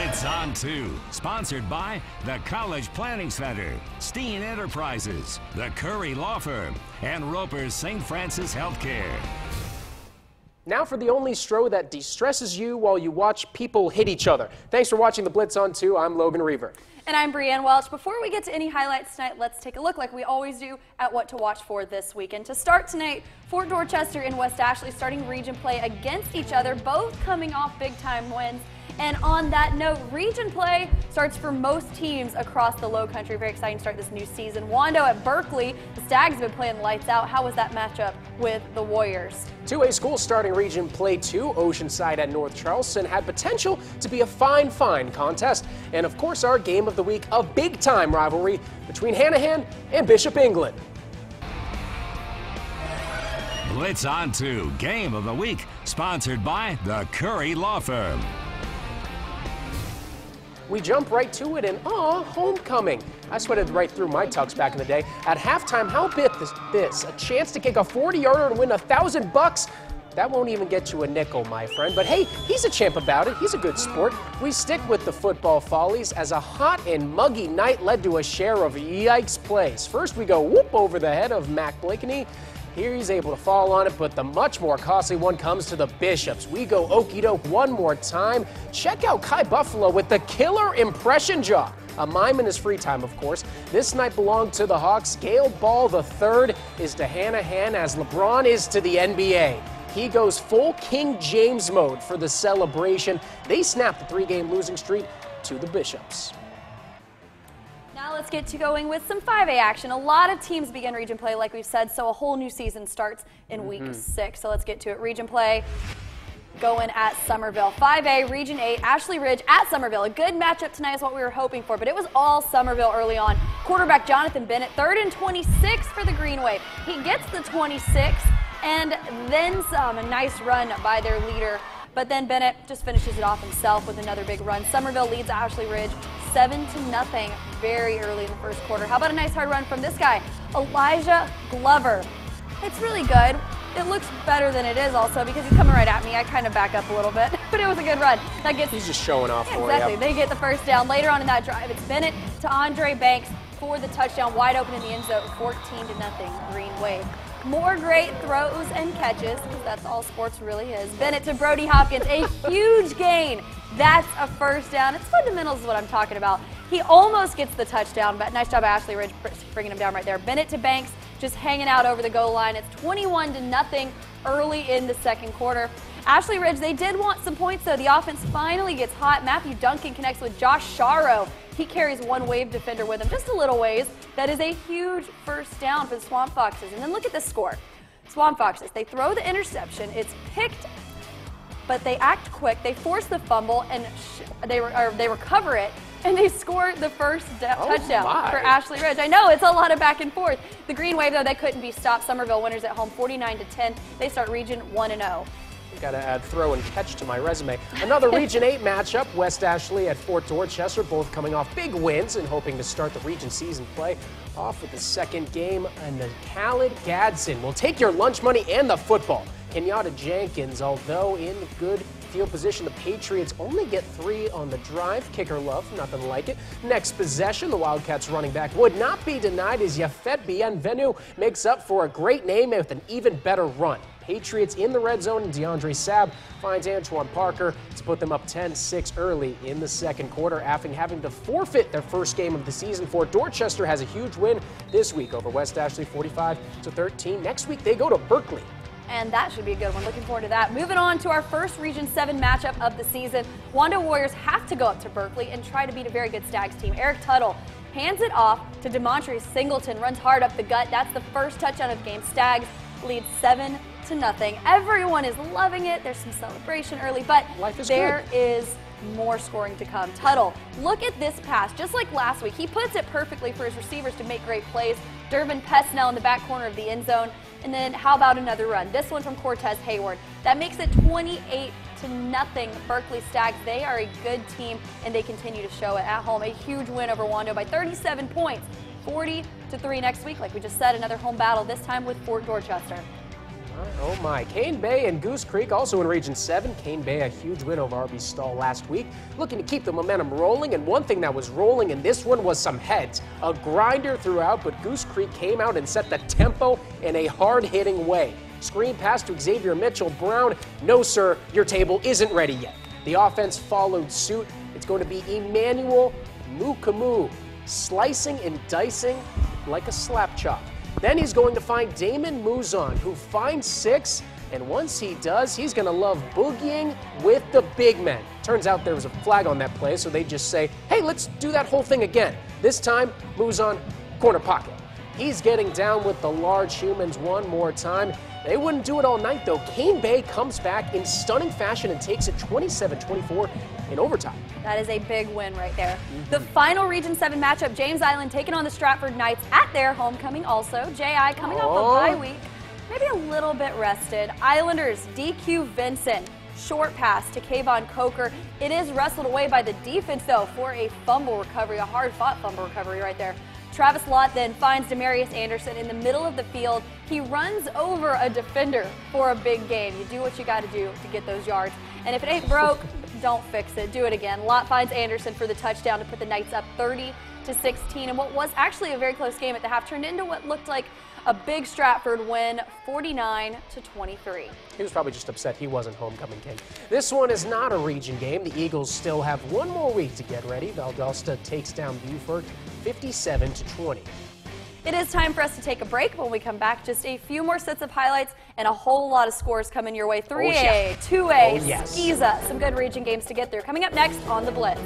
Blitz on 2, sponsored by the College Planning Center, Steen Enterprises, the Curry Law Firm, and Roper's St. Francis Healthcare. Now for the only show that de-stresses you while you watch people hit each other. Thanks for watching the Blitz on 2. I'm Logan Reaver. And I'm Brianne Welch. Before we get to any highlights tonight, let's take a look, like we always do, at what to watch for this weekend. To start tonight, Fort Dorchester and West Ashley starting region play against each other, both coming off big-time wins. And on that note, region play starts for most teams across the Low Country. Very exciting to start this new season. Wando at Berkeley. The Stags have been playing lights out. How was that matchup with the Warriors? 2A schools starting region play 2. Oceanside at North Charleston had potential to be a fine contest. And of course, our game of the week, a big-time rivalry between Hanahan and Bishop England. Blitz on 2, game of the week, sponsored by the Curry Law Firm. We jump right to it and, homecoming. I sweated right through my tux back in the day. At halftime, how bit this? A chance to kick a 40-yarder and win $1,000? That won't even get you a nickel, my friend. But hey, he's a champ about it. He's a good sport. We stick with the football follies as a hot and muggy night led to a share of yikes plays. First, we go whoop over the head of Mac Blakeney. Here he's able to fall on it, but the much more costly one comes to the Bishops. We go okey doke one more time. Check out Kai Buffalo with the killer impression job. A mime in his free time, of course. This night belonged to the Hawks. Gale Ball III is to Hanahan as LeBron is to the NBA. He goes full King James mode for the celebration. They snap the 3-game losing streak to the Bishops. Now let's get to going with some 5A action. A lot of teams begin region play, like we've said, so a whole new season starts in week 6. So let's get to it. Region play going at Summerville. 5A, Region 8, Ashley Ridge at Summerville. A good matchup tonight is what we were hoping for, but it was all Summerville early on. Quarterback Jonathan Bennett, 3rd and 26 for the Green Wave. He gets the 26 and then some. A nice run by their leader. But then Bennett just finishes it off himself with another big run. Summerville leads Ashley Ridge 7-0 very early in the first quarter. How about a nice hard run from this guy, Elijah Glover? It's really good. It looks better than it is also because he's coming right at me. I kind of back up a little bit, but it was a good run. He's just showing off for you. Exactly. They get the first down. Later on in that drive, it's Bennett to Andre Banks for the touchdown, wide open in the end zone, 14-0 Green Wave. More great throws and catches, because that's all sports really is. Bennett to Brody Hopkins, a huge gain. That's a first down. It's fundamentals is what I'm talking about. He almost gets the touchdown, but nice job by Ashley Ridge bringing him down right there. Bennett to Banks, just hanging out over the goal line. It's 21-0 early in the second quarter. Ashley Ridge, they did want some points, though. The offense finally gets hot. Matthew Duncan connects with Josh Sharo. He carries one Wave defender with him just a little ways. That is a huge first down for the Swamp Foxes. And then look at the score. Swamp Foxes, they throw the interception. It's picked, but they act quick. They force the fumble, and they recover it, and they score the first touchdown for Ashley Ridge. I know, it's a lot of back and forth. The Green Wave, though, they couldn't be stopped. Summerville winners at home 49-10. They start region 1-0. Got to add throw and catch to my resume. Another Region 8 matchup, West Ashley at Fort Dorchester, both coming off big wins and hoping to start the region season play off with the second game. And the Khaled Gadsden will take your lunch money and the football. Kenyatta Jenkins, although in good field position, the Patriots only get 3 on the drive. Kicker Love, nothing like it. Next possession, the Wildcats running back would not be denied as Yafet Bienvenu makes up for a great name with an even better run. Patriots in the red zone, and DeAndre Sabb finds Antoine Parker to put them up 10-6 early in the second quarter after having to forfeit their first game of the season. Fort Dorchester has a huge win this week over West Ashley, 45-13. Next week, they go to Berkeley. And that should be a good one. Looking forward to that. Moving on to our first Region 7 matchup of the season. Wando Warriors have to go up to Berkeley and try to beat a very good Stags team. Eric Tuttle hands it off to DeMontre Singleton, runs hard up the gut. That's the first touchdown of the game. Stags lead 7-0. Everyone is loving it. There's some celebration early, but there is more scoring to come. Tuttle, look at this pass. Just like last week, he puts it perfectly for his receivers to make great plays. Durbin Pesnell in the back corner of the end zone. And then how about another run? This one from Cortez Hayward. That makes it 28-0 Berkeley Stags. They are a good team, and they continue to show it at home. A huge win over Wando by 37 points, 40-3 next week. Like we just said, another home battle, this time with Fort Dorchester. Oh my, Cane Bay and Goose Creek also in Region 7. Cane Bay a huge win over RB Stall last week, looking to keep the momentum rolling, and one thing that was rolling in this one was some heads. A grinder throughout, but Goose Creek came out and set the tempo in a hard-hitting way. Screen pass to Xavier Mitchell Brown. No sir, your table isn't ready yet. The offense followed suit. It's going to be Emmanuel Mukamu, slicing and dicing like a slap chop. Then he's going to find Damon Muzon, who finds 6, and once he does, he's going to love boogieing with the big men. Turns out there was a flag on that play, so they just say, hey, let's do that whole thing again. This time, Muzon, corner pocket. He's getting down with the large humans one more time. They wouldn't do it all night, though. Cane Bay comes back in stunning fashion and takes it 27-24 in overtime. That is a big win right there. The final Region 7 matchup, James Island taking on the Stratford Knights at their homecoming also. J.I. coming off a bye week, maybe a little bit rested. Islanders, DQ Vinson, short pass to Kayvon Coker. It is wrestled away by the defense, though, for a fumble recovery, a hard-fought fumble recovery right there. Travis Lott then finds Demarius Anderson in the middle of the field. He runs over a defender for a big game. You do what you got to do to get those yards. And if it ain't broke, don't fix it. Do it again. Lott finds Anderson for the touchdown to put the Knights up 30-16. And what was actually a very close game at the half turned into what looked like a big Stratford win, 49-23. He was probably just upset he wasn't homecoming king. This one is not a region game. The Eagles still have one more week to get ready. Valdosta takes down Buford 57-20. It is time for us to take a break. When we come back, just a few more sets of highlights and a whole lot of scores coming your way. 3A, 2A, Skeeza, some good region games to get through. Coming up next on The Blitz.